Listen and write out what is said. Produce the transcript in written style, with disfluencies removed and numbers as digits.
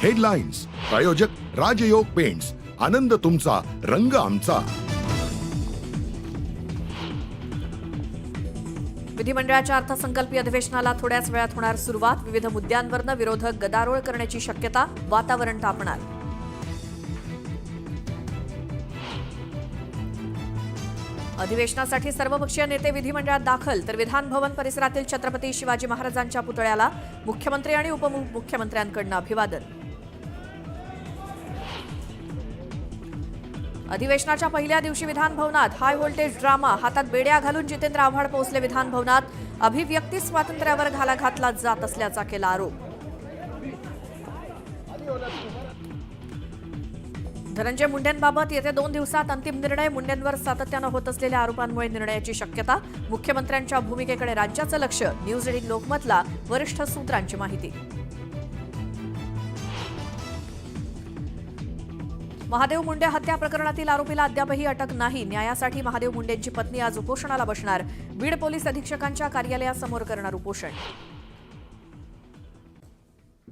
Headlines प्रायोजक राजयोग paints, आनंद तुमचा, रंग आमचा. विधिमंडळाच्या अर्थसंकल्पीय अधिवेशनाला थोड्याच वेळात होणार सुरुवात. विविध मुद्द्यांवरनं विरोधक गदारोळ करण्याची शक्यता, वातावरण तापणार. अधिवेशनासाठी सर्वपक्षीय नेते विधिमंडळात दाखल, तर विधान भवन परिसरातील छत्रपती शिवाजी महाराजांच्या पुतळ्याला मुख्यमंत्री आणि उपमुख्यमंत्र्यांकडून अभिवादन. अधिवेशनाच्या पहिल्या दिवशी विधान भवनात हाय व्होल्टेज ड्रामा. हातात बेड्या घालून जितेंद्र आव्हाड पोहोचले विधान भवनात. अभिव्यक्ती स्वातंत्र्यावर घाला घातला जात असल्याचा केला आरोप. धनंजय मुंडेंबाबत येत्या 2 दिवसात अंतिम निर्णय. मुंडेंवर सातत्यानं होत असलेल्या आरोपांमुळे निर्णयाची शक्यता. मुख्यमंत्र्यांच्या भूमिकेकडे राज्याचं लक्ष. न्यूज 18 लोकमतला वरिष्ठ सूत्रांची माहिती. महादेव मुंडे हत्या प्रकरणातील आरोपीला अद्यापही अटक नाही. न्यायासाठी महादेव मुंडेंची पत्नी आज उपोषणाला बसणार. बीड पोलीस अधीक्षकांच्या कार्यालयासमोर करणार उपोषण.